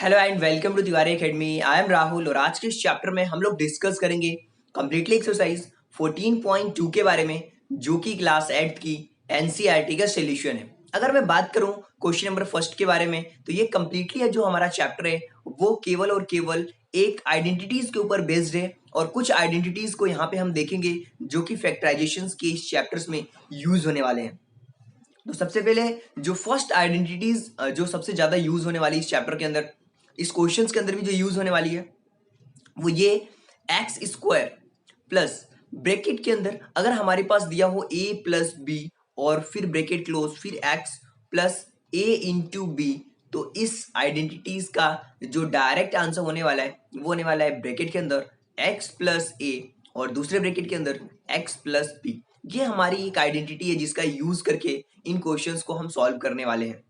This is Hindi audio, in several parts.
Hello and welcome to Tiwari academy. I am Rahul और आज के इस चैप्टर में हम लोग डिस्कस करेंगे कंप्लीटली एक्सरसाइज 14.2 के बारे में, जो कि क्लास 8 की एनसीईआरटी का सॉल्यूशन है। अगर मैं बात करूं क्वेश्चन नंबर फर्स्ट के बारे में, तो ये कंप्लीटली जो हमारा चैप्टर है वो केवल और केवल एक आइडेंटिटीज के ऊपर बेस्ड है और कुछ आइडेंटिटीज को यहाँ पे हम देखेंगे जो कि फैक्टराइजेशन के इस चैप्टर्स में यूज होने वाले हैं। तो सबसे पहले जो फर्स्ट आइडेंटिटीज जो सबसे ज्यादा यूज होने वाली इस चैप्टर के अंदर, इस क्वेश्चन के अंदर भी जो यूज होने वाली है वो ये एक्स स्क्वायर प्लस ब्रैकेट के अंदर अगर हमारे पास दिया हो ए प्लस बी और फिर ब्रैकेट क्लोज फिर एक्स प्लस ए इंटू बी, तो इस आइडेंटिटीज का जो डायरेक्ट आंसर होने वाला है वो होने वाला है ब्रैकेट के अंदर एक्स प्लस ए और दूसरे ब्रैकेट के अंदर एक्स प्लस बी। ये हमारी एक आइडेंटिटी है जिसका यूज करके इन क्वेश्चंस को हम सॉल्व करने वाले हैं।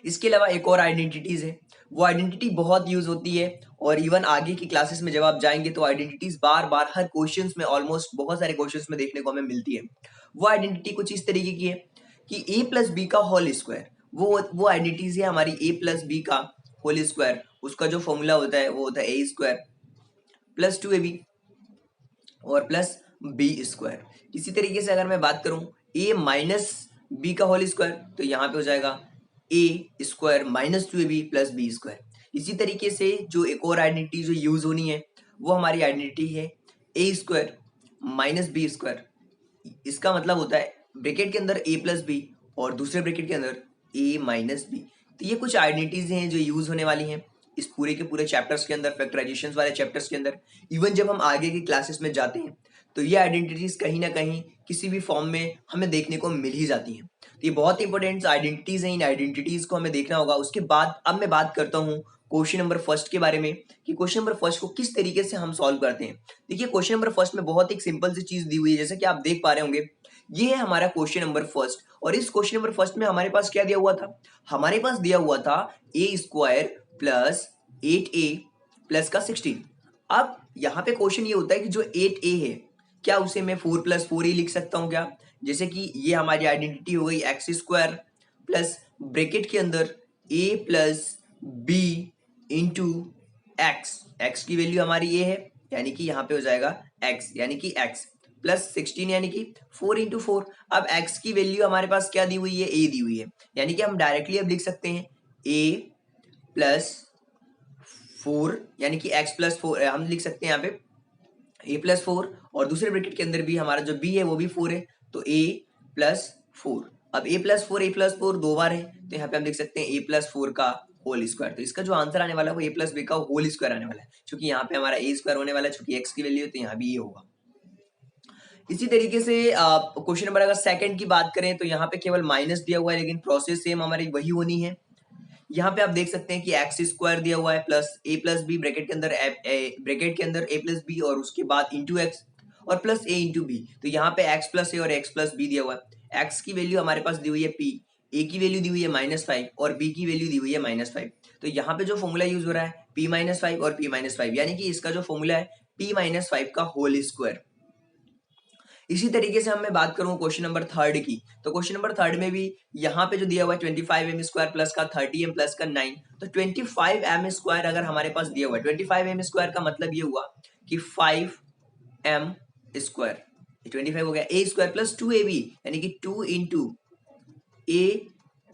इसके अलावा एक और आइडेंटिटीज है, वो आइडेंटिटी बहुत यूज होती है और इवन आगे की क्लासेस में जब आप जाएंगे तो आइडेंटिटीज बार बार हर क्वेश्चंस में, ऑलमोस्ट बहुत सारे क्वेश्चंस में देखने को हमें मिलती है। वो आइडेंटिटी कुछ इस तरीके की है कि ए प्लस बी का होल स्क्वायर, वो आइडेंटिटीज है हमारी ए प्लस बी का होल स्क्वायर। उसका जो फॉर्मूला होता है वो होता है ए स्क्वायर प्लस 2ab और प्लस बी स्क्वायर। इसी तरीके से अगर मैं बात करूं ए माइनस बी का होल स्क्वायर, तो यहाँ पे हो जाएगा A square minus 2ab plus B square. इसी तरीके से जो एक और आइडेंटिटी जो यूज होनी है वो हमारी आइडेंटिटी है ए स्क्वायर माइनस बी स्क्वायर। इसका मतलब होता है ब्रैकेट के अंदर ए प्लस बी और दूसरे ब्रैकेट के अंदर ए माइनस बी। तो ये कुछ आइडेंटिटीज हैं जो यूज होने वाली हैं इस पूरे के पूरे चैप्टर्स के अंदर, फैक्टराइजेशन वाले चैप्टर्स के अंदर। इवन जब हम आगे की क्लासेस में जाते हैं तो ये आइडेंटिटीज कहीं ना कहीं किसी भी फॉर्म में हमें देखने को मिल ही जाती हैं। तो ये बहुत इंपॉर्टेंट आइडेंटिटीज हैं, इन आइडेंटिटीज को हमें देखना होगा। उसके बाद अब मैं बात करता हूँ क्वेश्चन नंबर फर्स्ट के बारे में कि क्वेश्चन नंबर फर्स्ट को किस तरीके से हम सॉल्व करते हैं। देखिए क्वेश्चन नंबर फर्स्ट में बहुत एक सिंपल सी चीज दी हुई है, जैसे कि आप देख पा रहे होंगे। ये है हमारा क्वेश्चन नंबर फर्स्ट और इस क्वेश्चन नंबर फर्स्ट में हमारे पास क्या दिया हुआ था? हमारे पास दिया हुआ था ए स्क्वायर प्लस 8a प्लस का 16। अब यहाँ पे क्वेश्चन ये होता है कि जो 8a है, क्या उसे मैं 4 प्लस 4 ही लिख सकता हूँ क्या? जैसे कि ये हमारी आइडेंटिटी हो गई एक्स स्क्वायर प्लस ब्रैकेट के अंदर a plus b into x. X की वैल्यू हमारी ये है, यानी कि यहाँ पे हो जाएगा एक्स, यानी कि एक्स प्लस 16 यानी कि 4 इंटू 4। अब x की वैल्यू हमारे पास क्या दी हुई है? a दी हुई है, यानी कि हम डायरेक्टली अब लिख सकते हैं a प्लस 4 यानी कि x प्लस 4 हम लिख सकते हैं यहाँ पे a प्लस 4 और दूसरे ब्रैकेट के अंदर भी हमारा जो b है वो भी 4 है, तो a प्लस 4। अब a प्लस 4 दो बार है, तो यहाँ पे हम लिख सकते हैं a प्लस 4 का होल स्क्वायर। तो इसका जो आंसर आने वाला है वो a प्लस बी का होल स्क्वायर आने वाला है, क्योंकि यहाँ पे हमारा a स्क्वायर होने वाला है, क्योंकि x की वैल्यू है तो यहाँ भी ये होगा। इसी तरीके से क्वेश्चन नंबर अगर सेकंड की बात करें तो यहाँ पे केवल माइनस दिया हुआ है, लेकिन प्रोसेस सेम हमारी वही होनी है। यहाँ पे आप देख सकते हैं कि एक्स स्क्वायर दिया हुआ है प्लस ए प्लस बी ब्रैकेट के अंदर ए प्लस बी और उसके बाद इंटू एक्स और प्लस ए इंटू बी। तो यहाँ पे एक्स प्लस ए और एक्स प्लस बी दिया हुआ है। एक्स की वैल्यू हमारे पास दी हुई है पी, ए की वैल्यू दी हुई है -5 और बी की वैल्यू दी हुई है -5। तो यहाँ पे जो फॉर्मूला यूज हो रहा है p-5 और p-5, यानी कि इसका जो फॉर्मूला है p-5 का होल स्क्वायर। इसी तरीके से हम मैं बात करूं क्वेश्चन नंबर थर्ड की, तो क्वेश्चन नंबर थर्ड में भी यहाँ पे जो दिया हुआ है 25m स्क्वायर प्लस का 30m प्लस का 9, तो 25m स्क्वायर अगर हमारे पास दिया हुआ है, 25m स्क्वायर का मतलब ये हुआ कि 5m स्क्वायर, 25 हो गया, a स्क्वायर प्लस 2ab यानी कि 2 इंटू a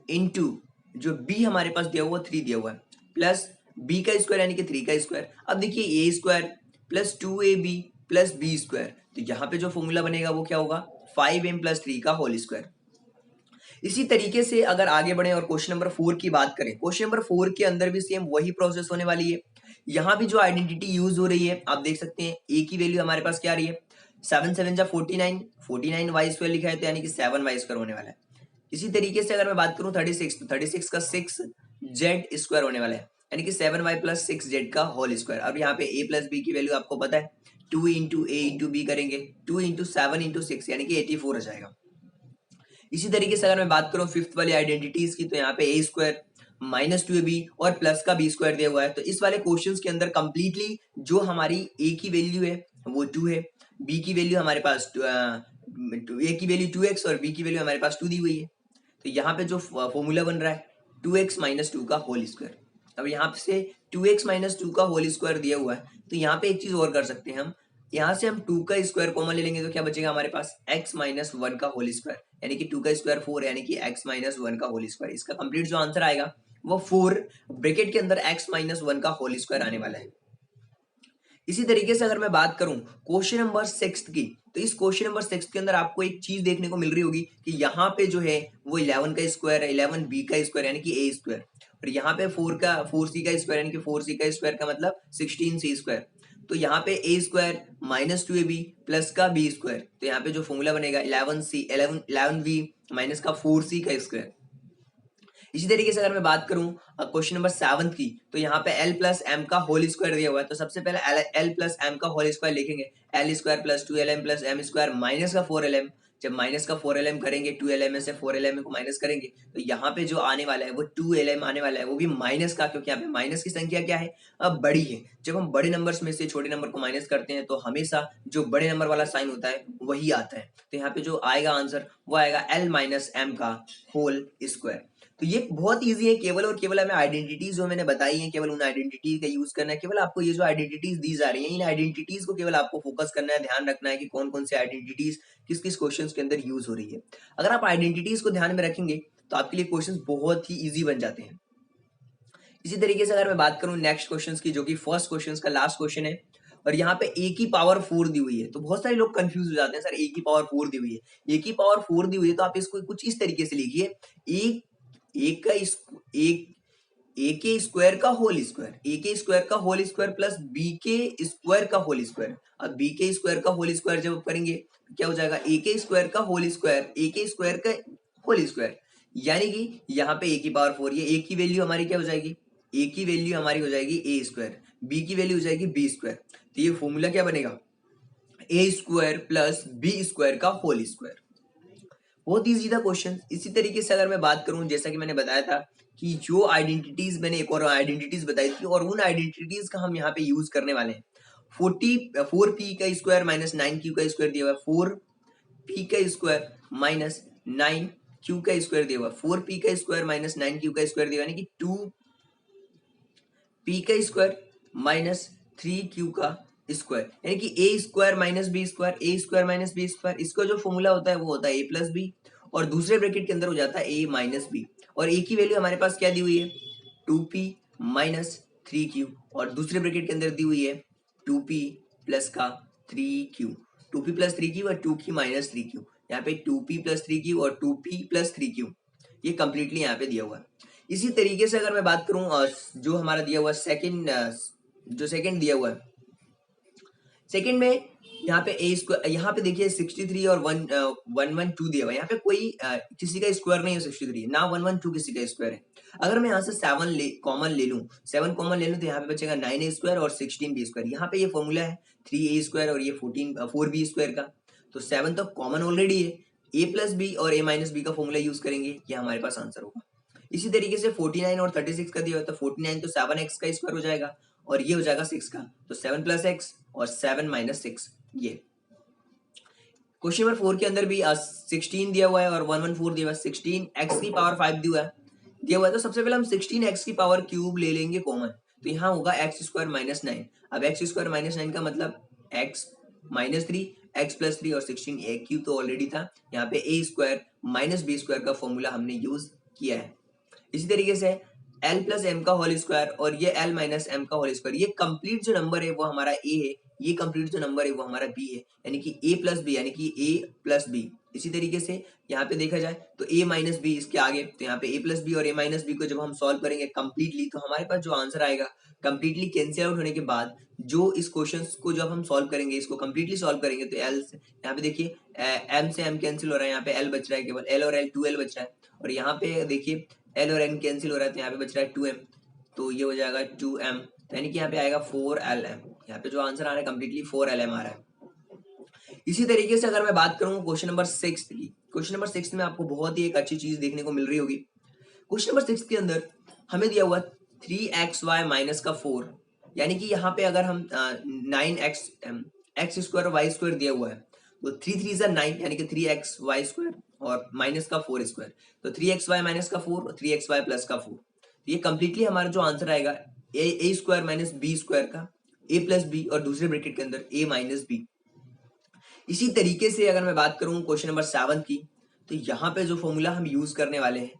इंटू जो b हमारे पास दिया हुआ 3 दिया हुआ है प्लस b का स्क्वायर यानी कि 3 का स्क्वायर। अब देखिए a square plus 2ab plus B square, तो यहाँ पे जो फॉर्मूला बनेगा वो क्या होगा? 5m प्लस 3 का होल स्क्वायर। इसी तरीके से अगर आगे बढ़े और क्वेश्चन नंबर 4 की बात करें, क्वेश्चन नंबर 4 के अंदर भी सेम वही प्रोसेस होने वाली है। यहाँ भी जो आइडेंटिटी यूज हो रही है आप देख सकते हैं, ए की वैल्यू हमारे पास क्या आ रही है? 7 7 जा 49, 49 वाई स्क्वायर लिखा है तो यानी कि 7 वाई स्क्वायर होने वाला है। इसी तरीके से अगर मैं बात करूं 36, तो 36 का 6 जेड स्क्वायर होने वाला है, यानी कि 7y प्लस 6 जेड का होल स्क्वायर। अब यहाँ पे a प्लस बी की वैल्यू आपको पता है 2 इंटू ए इंटू बी करेंगे, 2 इंटू 7 इंटू 6 यानी कि 84 हो जाएगा। इसी तरीके से अगर मैं बात करूं फिफ्थ वाली आइडेंटिटीज की, तो यहाँ पे a स्क्वायर -2ab और प्लस का b स्क्वायर दिया हुआ है। तो इस वाले क्वेश्चंस के अंदर कंप्लीटली जो हमारी a की वैल्यू है वो 2 है, b की वैल्यू हमारे पास a की वैल्यू 2x और b की वैल्यू हमारे पास 2 दी हुई है। तो यहाँ पे जो फॉर्मूला बन रहा है 2x माइनस 2 का होल स्क्वायर। अब यहाँ से 2x माइनस 2 का होल स्क्वायर दिया हुआ है, तो यहाँ पे एक चीज और कर सकते हैं हम, यहाँ से हम 2 का स्क्वायर कॉमन ले लेंगे तो क्या बचेगा हमारे पास x माइनस 1 का होल स्क्वायर, यानी कि 2 का स्क्वायर 4 यानी कि x माइनस 1 का होल स्क्वायर। इसका कंप्लीट जो आंसर आएगा वो 4 ब्रैकेट के अंदर x माइनस 1 का होल स्क्वायर आने वाला है। इसी तरीके से अगर मैं बात करूं क्वेश्चन नंबर 6 की, तो इस क्वेश्चन नंबर 6 के अंदर आपको एक चीज देखने को मिल रही होगी कि यहाँ पे जो है वो 11 का स्क्वायर है, 11b का स्क्वायर यानी कि a स्क्वायर, और यहाँ पे 4c का स्क्वायर यानी कि 4c का स्क्वायर का मतलब 16c स्क्वायर। तो यहाँ पे a square minus 2ab plus का b स्क्वायर, तो यहाँ पे जो फॉर्मूला बनेगा 11b माइनस का 4c का स्क्वायर। इसी तरीके से अगर मैं बात करूं क्वेश्चन नंबर 7 की, तो यहाँ पे l प्लस एम का होल स्क्वायर दिया हुआ है, तो सबसे पहले l प्लस एम का होल स्क्वायर लिखेंगे, l square plus 2lm plus m square minus का 4lm। जब माइनस का 4lm करेंगे 2lm में से 4lm को माइनस करेंगे तो यहाँ पे जो आने वाला है वो 2lm आने वाला है, वो भी माइनस का, क्योंकि यहाँ पे माइनस की संख्या क्या है, अब बड़ी है। जब हम बड़े नंबर्स में से छोटे नंबर को माइनस करते हैं तो हमेशा जो बड़े नंबर वाला साइन होता है वही आता है। तो यहाँ पे जो आएगा आंसर वो आएगा l माइनस एम का होल स्क्वायर। तो ये बहुत इजी है, केवल और केवल हमें आइडेंटिटीज जो मैंने बताई हैं केवल उन आइडेंटिटीज का यूज करना है। केवल आपको ये जो आइडेंटिटीज दी जा रही हैं इन आइडेंटिटीज को केवल आपको फोकस करना है, ध्यान रखना है कि कौन कौन से आइडेंटिटीज किस किस क्वेश्चंस के अंदर यूज हो रही है। अगर आप आइडेंटिटीज को ध्यान में रखेंगे तो आपके लिए क्वेश्चंस बहुत ही ईजी बन जाते हैं। इसी तरीके से अगर मैं बात करूं नेक्स्ट क्वेश्चंस की, जो कि फर्स्ट क्वेश्चंस का लास्ट क्वेश्चन है, और यहाँ पे a की पावर 4 दी हुई है, तो बहुत सारे लोग कंफ्यूज हो जाते हैं, सर a की पावर 4 दी हुई है, a की पावर 4 दी हुई है तो आप इसको कुछ इस तरीके से लिखिए, एक का एक ए के स्क्वायर का होल स्क्वायर, ए के स्क्वायर का होल स्क्वायर प्लस बी के स्क्वायर का होल स्क्वायर। अब बी के स्क्वायर का होल स्क्वायर जब करेंगे तो क्या हो जाएगा, ए के स्क्वायर का होल स्क्वायर, ए के स्क्वायर का होल स्क्वायर, यानी कि यहाँ पे ए की पावर 4, ये ए की वैल्यू हमारी क्या हो जाएगी, ए की वैल्यू हमारी हो जाएगी ए स्क्वायर, बी की वैल्यू हो जाएगी बी स्क्वायर। तो ये फॉर्मूला क्या बनेगा, ए स्क्वायर प्लस बी स्क्वायर का होल स्क्वायर। बहुत ईजी था क्वेश्चन। इसी तरीके से अगर मैं बात करूं, जैसा कि मैंने बताया था कि जो आइडेंटिटीज, मैंने एक और आइडेंटिटीज बताई थी और उन आइडेंटिटीज का हम यहाँ पे यूज करने वाले हैं। 4p का स्क्वायर माइनस 9q का स्क्वायर दिया हुआ है, 4p का स्क्वायर माइनस 9q का स्क्वायर दिया हुआ है, 4p का स्क्वायर माइनस 9q का स्क्वायर दिया हुआ है, यानी कि 2p का स्क्वायर माइनस 3q का स्क्वायर, यानी कि ए स्क्वायर माइनस बी स्क्वायर, ए स्क्वायर माइनस बी स्क्वायर, इसका जो फॉर्मूला होता है वो होता है ए प्लस बी, और दूसरे ब्रैकेट के अंदर हो जाता है ए माइनस बी, और ए की वैल्यू हमारे पास क्या दी हुई है 2p माइनस 3q, और दूसरे ब्रैकेट के अंदर दी हुई है 2p प्लस का 3q, 2p प्लस 3q और 2q माइनस 3q, यहाँ पे 2p प्लस 3q और 2p प्लस 3q, ये कंप्लीटली यहाँ पे दिया हुआ है। इसी तरीके से अगर मैं बात करूं जो हमारा दिया हुआ सेकंड, जो सेकंड दिया हुआ है, सेकंड में यहाँ पे ए स्क्वायर, यहाँ पे देखिए 63 और 112 दिया हुआ है, यहाँ पे कोई किसी का स्क्वायर नहीं है, 63 ना 112 किसी का स्क्वायर है। अगर मैं यहाँ से 7 कॉमन ले लूँ, 7 कॉमन ले लूँ तो यहाँ पे बचेगा 9a स्क्वायर और 16b स्क्वायर। यहाँ पे ये फॉर्मूला है 3a स्क्वायर और ये 4b स्क्वायर का, तो 7 तो कॉमन ऑलरेडी है, a प्लस बी और a माइनस बी का फॉर्मूला यूज करेंगे, ये हमारे पास आंसर होगा। इसी तरीके से 49 और 36 का दिया हुआ, तो 49 तो 7x का स्क्वायर हो जाएगा और ये हो जाएगा 6 का, तो 7 प्लस एक्स और 7 माइनस 6। ये क्वेश्चन नंबर 4 के अंदर भी 16 दिया हुआ है और 114 दिया हुआ है, 16x की पावर 5 दिया हुआ है, तो सबसे पहले हम 16x की पावर क्यूब ले लेंगे कॉमन, तो यहाँ होगा एक्स स्क्वायर माइनस 9। अब एक्स स्क्वायर माइनस 9 का मतलब x माइनस 3, एक्स प्लस 3 और 16 ए क्यूब तो ऑलरेडी था, यहाँ पे ए स्क्वायर माइनस बी स्क्वायर का फॉर्मूला हमने यूज किया है। इसी तरीके से एल प्लस एम का होल स्क्वायर और ये एल माइनस एम का होल स्क्वायर, ये कंप्लीट जो नंबर है वो हमारा ए है, ये कंप्लीट जो नंबर है वो हमारा बी है, यानी कि ए प्लस बी, यानी कि ए प्लस बी। इसी तरीके से यहाँ पे देखा जाए तो ए माइनस बी इसके आगे, तो यहाँ पे ए प्लस बी और ए माइनस बी को जब हम सॉल्व करेंगे कंप्लीटली तो हमारे पास जो आंसर आएगा कंप्लीटली कैंसिल आउट होने के बाद, जो इस क्वेश्चन को जब हम सॉल्व करेंगे, इसको कंप्लीटली सॉल्व करेंगे तो एल से यहाँ पे देखिए एम से एम कैंसिल हो रहा है, यहाँ पे एल बच रहा है, केवल एल और एल 2l बच रहा है, और यहाँ पे देखिए एल और एन कैंसिल हो रहा है तो यहाँ पे बच रहा है 2m, तो ये हो जाएगा 2m, यानी कि यहाँ पे आएगा 4lm, यहाँ पे जो आंसर आ रहा है कंप्लीटली 4lm आ रहा है। इसी तरीके से अगर मैं बात करूं क्वेश्चन नंबर 6 की, क्वेश्चन नंबर 6 में आपको बहुत ही एक अच्छी चीज देखने को मिल रही होगी। क्वेश्चन नंबर 6 के अंदर हमें दिया हुआ 3xy माइनस का 4, यानी कि यहाँ पे अगर हम 9x स्क्वायर वाई स्क्वायर दिया हुआ है तो 3 3 9 यानी कि 3xy स्क्वायर और माइनस का 4 स्क्वायर, तो 3xy माइनस का 4 और 3xy प्लस का 4, तो ये कंप्लीटली हमारा जो आंसर आएगा ए स्क्वायर माइनस बी स्क्वायर का ए प्लस बी और दूसरे ब्रैकेट के अंदर ए माइनस बी। इसी तरीके से अगर मैं बात करूं क्वेश्चन नंबर 7 की, तो यहाँ पे जो फॉर्मूला हम यूज करने वाले हैं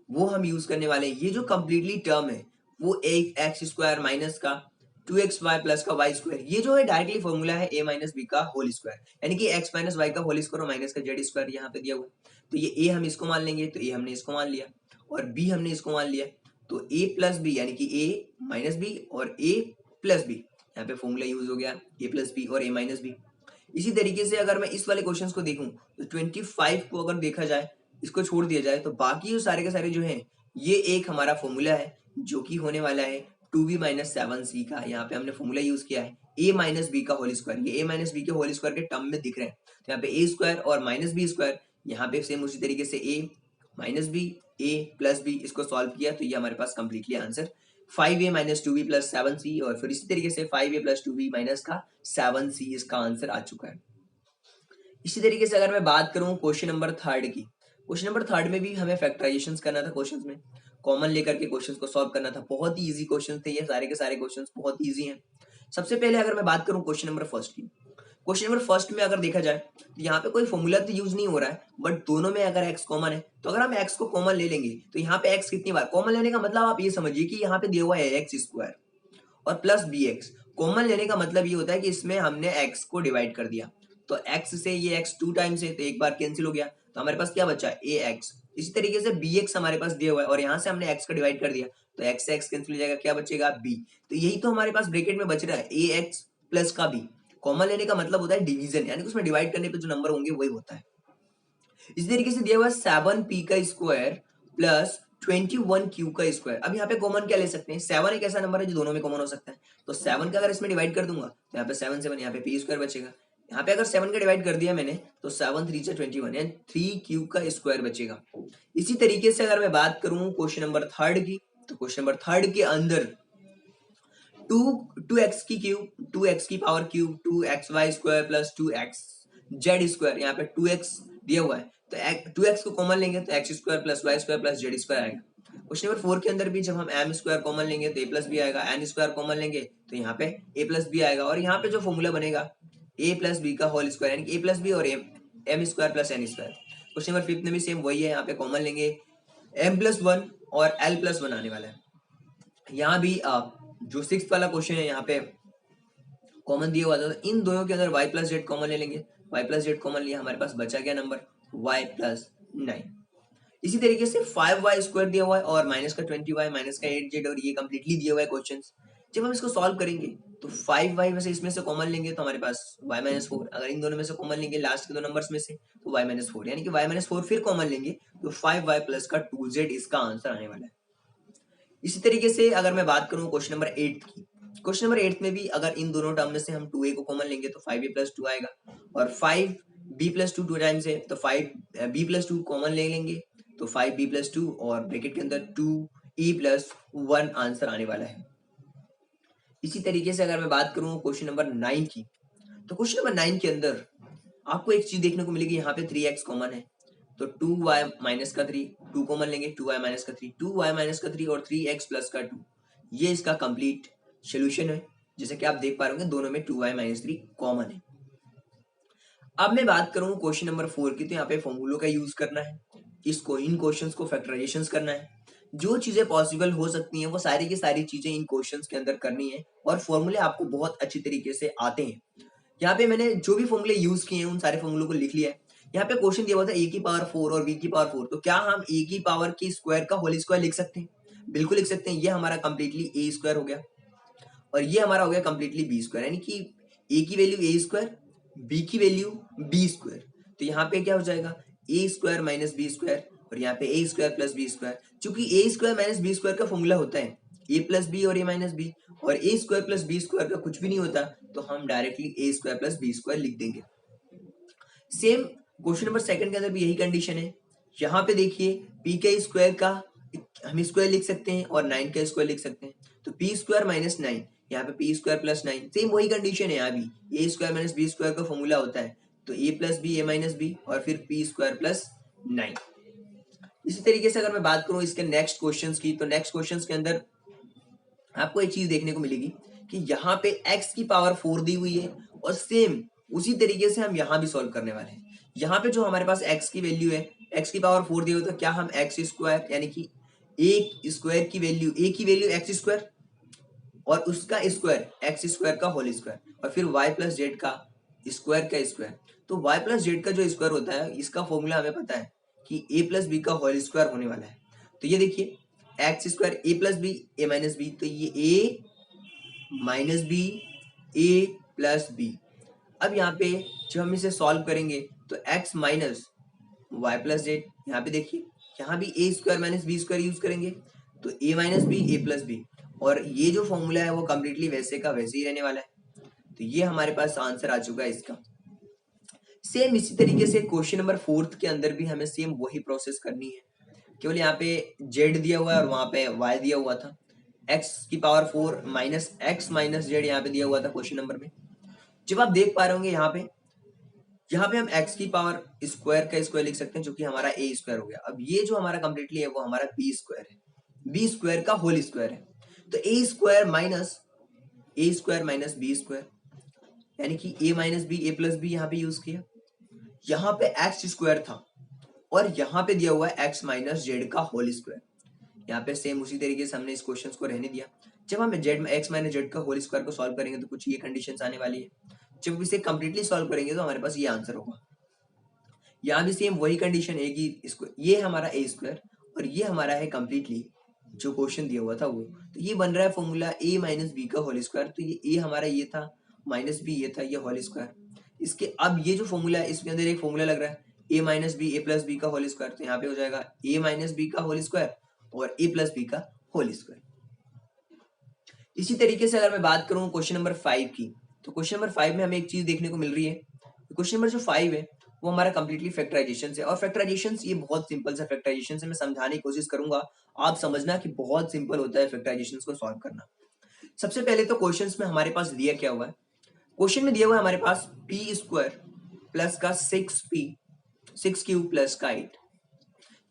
वो हम यूज करने वाले हैं, ये जो कंप्लीटली टर्म है वो एक एक्स स्क्वायर माइनस का 2x वाई प्लस का वाई स्क्वायर, ये जो है डायरेक्टली फॉर्मूला है ए माइनस बी का होल स्क्वायर, यानी कि एक्स माइनस वाई का होल स्क्वायर और माइनस का जेड स्क्वायर यहाँ पे दिया हुआ है। तो ये ए हम इसको मान लेंगे, तो ए हमने इसको मान लिया और बी हमने इसको मान लिया, तो ए प्लस बी यानी कि ए माइनस बी और ए प्लस बी, यहाँ पे फॉर्मूला यूज हो गया ए प्लस बी और ए माइनस बी। इसी तरीके से अगर मैं इस वाले क्वेश्चंस को देखूं तो 25 को अगर देखा जाए, इसको छोड़ दिया जाए, तो बाकी जो सारे के सारे जो हैं ये एक हमारा फॉर्मूला है जो कि होने वाला है 2b माइनस 7c का। यहाँ पे हमने फॉर्मूला यूज किया है a माइनस बी का होल स्क्वायर, ये a माइनस बी के होल स्क्वायर के टर्म में दिख रहे हैं, तो यहाँ पे a स्क्वायर और माइनस बी स्क्वायर, यहाँ पे सेम उसी तरीके से a minus B a plus B, इसको सॉल्व किया तो ये हमारे पास completely answer 5a minus 2b plus 7c, और फिर इसी तरीके से 5a प्लस 2b माइनस का 7c इसका आंसर आ चुका है। इसी तरीके से अगर मैं बात करूं क्वेश्चन नंबर 3 की, क्वेश्चन नंबर 3 में भी हमें फैक्टराइजेशन करना था, क्वेश्चंस में कॉमन लेकर के क्वेश्चंस को सॉल्व करना था। बहुत ही इजी क्वेश्चंस थे ये सारे के सारे क्वेश्चंस, बहुत इजी हैं। सबसे पहले अगर मैं बात करूं क्वेश्चन नंबर फर्स्ट की, क्वेश्चन नंबर फर्स्ट में अगर देखा जाए तो यहाँ पे कोई फॉर्मूला तो यूज नहीं हो रहा है, बट दोनों में अगर x कॉमन है तो अगर हम x को कॉमन ले लेंगे तो यहाँ पे x कितनी बार कॉमन लेने का मतलब आप ये समझिए कि यहाँ पे दिया हुआ है एक्स स्क्वायर और प्लस बी एक्स। कॉमन लेने का मतलब ये होता है कि इसमें हमने x को डिवाइड कर दिया, तो x से ये x 2 टाइम्स है तो एक बार कैंसिल हो गया, तो हमारे पास क्या बचा ए एक्स। इसी तरीके से बी एक्स हमारे पास दिया हुआ है और यहाँ से हमने x का डिवाइड कर दिया, तो x से x कैंसिल हो जाएगा, क्या बचेगा b। तो यही तो हमारे पास ब्रैकेट में बच रहा है ए एक्स प्लस का b। कॉमन लेने का मतलब होता है डिवीजन, यानी कि उसमें डिवाइड करने पे जो नंबर होंगे वही होता है। इसी तरीके से दिया हुआ 7p का स्क्वायर प्लस 21q का स्क्वायर। अब यहाँ पे कॉमन क्या ले सकते हैं, 7 एक ऐसा नंबर है जो दोनों में कॉमन हो सकता है, तो 7 का अगर इसमें डिवाइड कर दूंगा तो यहाँ पे 7 7, यहाँ पे p स्क्वायर बचेगा। यहाँ पे अगर 7 का डिवाइड कर दिया मैंने तो 7 3 21 यानी 3q का स्क्वायर बचेगा। इसी तरीके से अगर मैं बात करूं क्वेश्चन नंबर 3 की, तो क्वेश्चन नंबर 3 के अंदर 2x की क्यूब, 2x की power cube, 2xy square plus 2x square, यहाँ पे 2x दिया हुआ है तो 2x को कॉमन लेंगे तो x square plus y square plus z square आएगा। क्वेश्चन नंबर 4 के अंदर भी जब हम m स्क्वायर कॉमन लेंगे तो a प्लस बी आएगा, n स्क्वायर कॉमन लेंगे तो यहाँ पे a प्लस बी आएगा, और यहाँ पे जो फॉर्मूला बनेगा a प्लस बी का होल स्क्वायर यानी कि a प्लस बी और m square plus n square. Question number 5 में भी सेम वही है, यहाँ पे कॉमन लेंगे m प्लस 1 और l प्लस 1 आने वाला है। यहाँ भी जो 6th वाला क्वेश्चन है यहाँ पे कॉमन दिया हुआ था, तो इन दोनों के अंदर y प्लस जेड कॉमन ले लेंगे, y प्लस जेड कॉमन लिया, हमारे पास बचा गया नंबर y प्लस 9। इसी तरीके से 5y स्क्वायर दिया हुआ है और माइनस का 20y माइनस का 8z, और ये कंप्लीटली दिया हुआ है क्वेश्चन। जब हम इसको सॉल्व करेंगे तो 5y में से इसमें से कॉमन लेंगे तो हमारे पास y माइनस 4, अगर इन दोनों में से कॉमन लेंगे लास्ट के दो नंबर्स में से तो y माइनस 4, यानी कि y माइनस 4 फिर कॉमन लेंगे तो 5y प्लस का 2z इसका आंसर आने वाला है। इसी तरीके से अगर मैं बात करूं क्वेश्चन नंबर 8 की, क्वेश्चन नंबर 8 में भी अगर इन दोनों टर्म में से हम 2a को कॉमन लेंगे तो 5a प्लस 2 आएगा, और 5b प्लस 2 टाइम्स है तो 5b प्लस 2 कॉमन ले लेंगे तो 5b प्लस 2 और ब्रैकेट के अंदर 2e प्लस 1 आंसर आने वाला है। इसी तरीके से अगर मैं बात करूं क्वेश्चन नंबर 9 की, तो क्वेश्चन नंबर 9 के अंदर आपको एक चीज देखने को मिलेगी, यहाँ पे 3x कॉमन है तो 2y माइनस का 3, 2 कॉमन लेंगे 2y माइनस का 3, 2y माइनस का 3 और 3x प्लस का 2, ये इसका कंप्लीट सोल्यूशन है। जैसे कि आप देख पा रहे होंगे दोनों में 2y माइनस 3 कॉमन है। अब मैं बात करूं क्वेश्चन नंबर 4 की, तो यहाँ पे फॉर्मूलों का यूज करना है, इसको इन क्वेश्चंस को फैक्टराइजेशन करना है। जो चीजें पॉसिबल हो सकती हैं वो सारी की सारी चीजें इन क्वेश्चंस के अंदर करनी है, और फॉर्मूले आपको बहुत अच्छी तरीके से आते हैं। यहाँ पे मैंने जो भी फॉर्मूले यूज किए हैं उन सारे फॉर्मूलों को लिख लिया है। यहाँ पे क्वेश्चन दिया हुआ था a की पावर 4 और b की पावर 4, तो क्या हम a की पावर की स्क्वायर का होल स्क्वायर लिख सकते हैं? बिल्कुल लिख सकते हैं। ये हमारा कंप्लीटली a स्क्वायर हो गया और ये हमारा हो गया कंप्लीटली b स्क्वायर, यानी कि a की वैल्यू a स्क्वायर, b की वैल्यू b स्क्वायर, तो यहाँ पे क्या हो जाएगा a square minus b square, और यहाँ पे a square plus b square. चूंकि a square minus b square का फॉर्मूला होता है a प्लस बी और a माइनस बी, और a square plus b square का कुछ भी नहीं होता, तो हम directly a square plus b square लिख देंगे। सेम क्वेश्चन नंबर 2 के अंदर भी यही कंडीशन है। यहाँ पे देखिए p के स्क्वायर का हम स्क्वायर लिख सकते हैं और 9 का स्क्वायर लिख सकते हैं, तो p स्क्वायर माइनस 9, यहाँ पे p स्क्वायर प्लस 9, सेम वही कंडीशन है। यहाँ भी a square minus b square का फॉर्मूला होता है, तो a plus b a minus b और फिर p स्क्वायर प्लस 9। इसी तरीके से अगर मैं बात करूं इसके नेक्स्ट क्वेश्चंस की, तो नेक्स्ट क्वेश्चंस के अंदर आपको एक चीज देखने को मिलेगी कि यहाँ पे x की पावर 4 दी हुई है और सेम उसी तरीके से हम यहाँ भी सॉल्व करने वाले हैं। यहाँ पे जो हमारे पास x की वैल्यू है, x की पावर 4 दी हुई है, तो क्या हम एक्स स्क्वायर यानी कि एक स्क्वायर की वैल्यू, a की वैल्यू एक्स स्क्वायर और उसका स्क्वायर एक्स स्क्वायर का होल स्क्वायर और फिर y प्लस जेड का स्क्वायर का स्क्वायर। तो y प्लस जेड का जो स्क्वायर होता है इसका फॉर्मूला हमें पता है कि a प्लस बी का होल स्क्वायर होने वाला है। तो ये देखिए एक्स स्क्वायर ए प्लस बी ए माइनस बी, तो ये ए माइनस बी ए प्लस बी। अब यहाँ पे जब हम इसे सॉल्व करेंगे तो x minus Y plus Z, यहाँ पे देखिए यहाँ भी A square minus B square use करेंगे तो A minus B A plus B, और ये जो फॉर्मूला है वो कंप्लीटली वैसे का वैसे ही रहने वाला है। तो ये हमारे पास आंसर आ चुका है इसका। सेम इसी तरीके से क्वेश्चन नंबर 4 के अंदर भी हमें सेम वही प्रोसेस करनी है, केवल यहाँ पे z दिया हुआ है और वहां पे y दिया हुआ था। x की power 4 minus x minus Z यहाँ पे दिया हुआ था क्वेश्चन नंबर में। जब आप देख पा रहे होंगे यहाँ पे हम x की पावर स्क्वायर का स्क्वायर लिख सकते हैं जो कि हमारा a स्क्वायर हो गया। अब ये जो हमारा कंप्लीटली है वो हमारा b स्क्वायर है, b स्क्वायर का होल स्क्वायर है। तो a square minus b square यानी कि a minus B A plus b यहाँ पे यूज किया। यहाँ पे एक्स स्क्वायर था और यहाँ पे दिया हुआ है एक्स माइनस जेड का होल स्क्वायर। यहाँ पे सेम उसी तरीके से हमने इस क्वेश्चन को रहने दिया। जब हम जेड एक्स माइनस जेड का होल स्क्वायर को सॉल्व करेंगे तो कुछ ये कंडीशंस आने वाली है। जब इसे कंप्लीटली सॉल्व करेंगे तो हमारे पास ये आंसर होगा। यहाँ भी सेम वही कंडीशन है कि इसको ये हमारा ए स्क्वायर और ये हमारा है कंप्लीटली जो क्वेश्चन दिया हुआ था वो। तो ये बन रहा है फॉर्मूला ए माइनस बी का होल स्क्वायर। तो ये ए हमारा ये था, माइनस बी ये था, ये होल स्क्वायर। इसके अब ये जो फॉर्मूला है इसके अंदर एक फॉर्मूला लग रहा है ए माइनस बी ए प्लस बी का होल स्क्वायर। तो यहाँ पे हो जाएगा ए माइनस बी का होल स्क्वायर और ए प्लस बी का होल स्क्वायर। इसी तरीके से अगर मैं बात करूं क्वेश्चन नंबर 5 की, तो क्वेश्चन नंबर 5 में हमें एक चीज देखने को मिल रही है। क्वेश्चन नंबर जो 5 है वो हमारा कंप्लीटली फैक्टराइजेशन से, और फैक्टराइजेशन ये बहुत सिंपल सा फैक्टराइजेशन से मैं समझाने की कोशिश करूंगा। आप समझना कि बहुत सिंपल होता है फैक्टराइजेशन को सॉल्व करना। सबसे पहले तो क्वेश्चन में हमारे पास दिया क्या हुआ है, क्वेश्चन में दिया हुआ है हमारे पास पी स्क्वायर प्लस का 6 क्यूब प्लस का 8।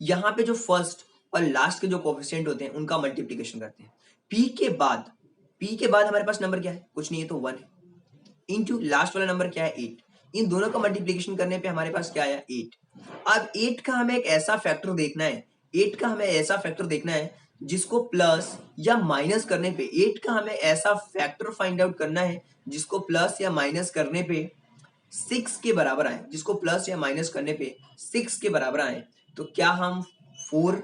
यहाँ पे जो फर्स्ट और लास्ट के जो कोफिशिएंट होते हैं उनका मल्टीप्लीकेशन करते हैं। पी के बाद हमारे पास नंबर क्या है, कुछ नहीं है तो 1 है, इंटू लास्ट वाला नंबर क्या है 8। इन दोनों का मल्टीप्लीकेशन करने पे हमारे पास क्या आया 8। अब 8 का हमें एक ऐसा फैक्टर देखना है, 8 का हमें ऐसा फैक्टर देखना है जिसको प्लस या माइनस करने पे, 8 का हमें ऐसा फैक्टर फाइंड आउट करना है जिसको प्लस या माइनस करने पे 6 के बराबर आए, जिसको प्लस या माइनस करने पे 6 के बराबर आए। तो क्या हम 4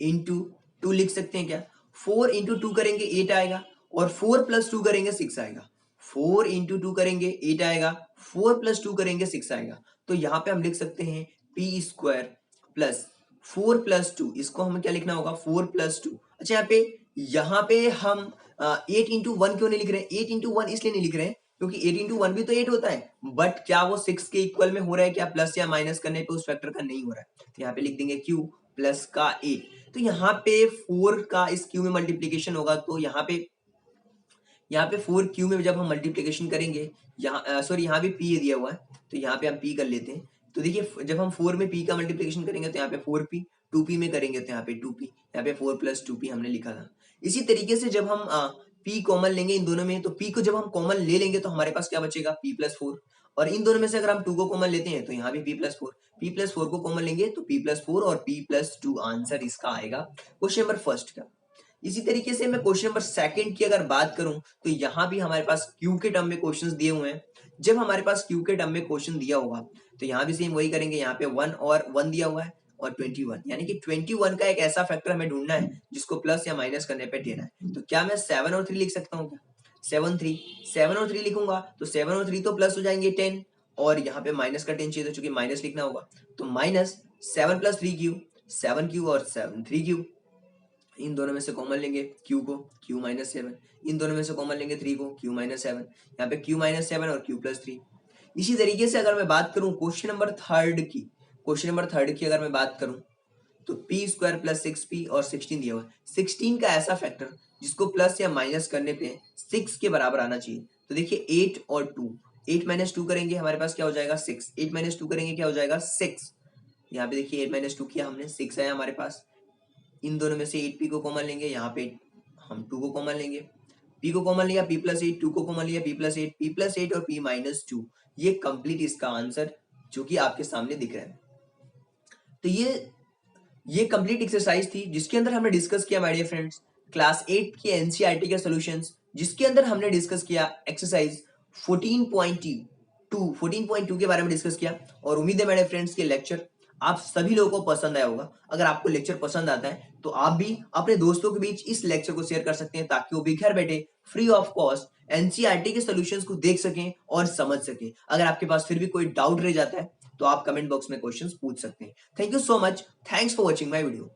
इंटू 2 लिख सकते हैं क्या? 4 इंटू 2 करेंगे 8 आएगा और 4 प्लस 2 करेंगे 6 आएगा। 4 इंटू 2 करेंगे 8 आएगा, 4 प्लस 2 करेंगे 6 आएगा। तो यहाँ पे हम लिख सकते हैं पी स्क्वायर प्लस 4 प्लस 2, इसको हमें क्या लिखना होगा 4 प्लस 2। अच्छा यहाँ पे हम 8 इंटू 1 क्यों नहीं लिख रहे हैं? 8 इंटू 1 इसलिए नहीं लिख रहे हैं क्योंकि 8 इंटू 1 भी तो 8 होता है, बट क्या वो 6 के इक्वल में हो रहा है क्या? प्लस या माइनस करने पे उस फैक्टर का नहीं हो रहा है। तो यहाँ पे लिख देंगे क्यू प्लस का 8। तो यहाँ पे 4 का इस क्यू में मल्टीप्लीकेशन होगा, तो यहाँ पे 4 क्यू में जब हम मल्टीप्लीकेशन करेंगे, यहाँ सॉरी यहाँ भी पी दिया हुआ है तो यहाँ पे हम पी कर लेते हैं। तो देखिए जब हम 4 में पी का मल्टीप्लीकेशन करेंगे तो यहाँ पे 4p, 2p में करेंगे तो यहाँ पे 2p, यहाँ पे 4 प्लस 2p हमने लिखा था। इसी तरीके से जब हम p कॉमन लेंगे इन दोनों में, तो p को जब हम कॉमन ले लेंगे तो हमारे पास क्या बचेगा p प्लस 4, और इन दोनों में से अगर हम 2 को कॉमन लेते हैं तो यहाँ भी p प्लस 4 को कॉमन लेंगे तो p प्लस 4 और p प्लस 2 आंसर इसका आएगा क्वेश्चन नंबर फर्स्ट का। इसी तरीके से मैं क्वेश्चन नंबर सेकंड की अगर बात करूं तो यहाँ भी हमारे पास क्यू के टर्म में क्वेश्चंस दिए हुए हैं। जब हमारे पास क्यू के टर्म में क्वेश्चन दिया होगा तो यहाँ भी सेम वही करेंगे। यहाँ पे 1 और 1 दिया हुआ है और 21, यानी कि 21 का एक ऐसा फैक्टर हमें ढूंढना है जिसको प्लस या माइनस करने पे देना है। तो क्या मैं 7 और 3 लिख सकता हूँ क्या? 7 और 3 लिखूंगा तो 7 और 3 तो प्लस हो जाएंगे 10, और यहाँ पे माइनस का 10 चाहिए तो चूंकि माइनस लिखना होगा तो माइनस 7 प्लस 3 क्यू, 7 क्यू और 3 क्यू। इन दोनों में से कॉमन लेंगे q को, q माइनस 7, इन दोनों में से कॉमन लेंगे 3 को, q माइनस 7, यहाँ पे q माइनस 7 और q प्लस 3। इसी तरीके से अगर मैं बात करूं क्वेश्चन नंबर थर्ड की अगर मैं बात करूं तो पी स्क्वायर प्लस 6p और 16 दिया हुआ है। 16 का ऐसा फैक्टर जिसको प्लस या माइनस करने पे 6 के बराबर आना चाहिए। तो देखिए 8 और 2, 8 माइनस 2 करेंगे हमारे पास क्या हो जाएगा 6, 8 माइनस 2 करेंगे क्या हो जाएगा 6, यहाँ पे देखिए 8 - 2 किया हमने, 6 है हमारे पास। इन दोनों में से 8p को कॉमन लेंगे, यहाँ पे हम 2 को कॉमन लेंगे। p को कॉमन लिया, p+8, 2 को कॉमन लिया, p+8 और p-2। ये कंप्लीट इसका आंसर जो कि आपके सामने दिख रहा है। तो ये कंप्लीट एक्सरसाइज थी जिसके अंदर हमने डिस्कस किया माय डियर फ्रेंड्स क्लास 8 की एनसीईआरटी के सॉल्यूशंस, जिसके अंदर हमने डिस्कस किया एक्सरसाइज 14.2 के बारे में डिस्कस किया। और उम्मीद है मेरे फ्रेंड्स के लेक्चर आप सभी लोगों को पसंद आया होगा। अगर आपको लेक्चर पसंद आता है तो आप भी अपने दोस्तों के बीच इस लेक्चर को शेयर कर सकते हैं ताकि वो भी घर बैठे फ्री ऑफ कॉस्ट एनसीईआरटी के सॉल्यूशंस को देख सकें और समझ सकें। अगर आपके पास फिर भी कोई डाउट रह जाता है तो आप कमेंट बॉक्स में क्वेश्चंस पूछ सकते हैं। Thank you so much. Thanks for watching my video.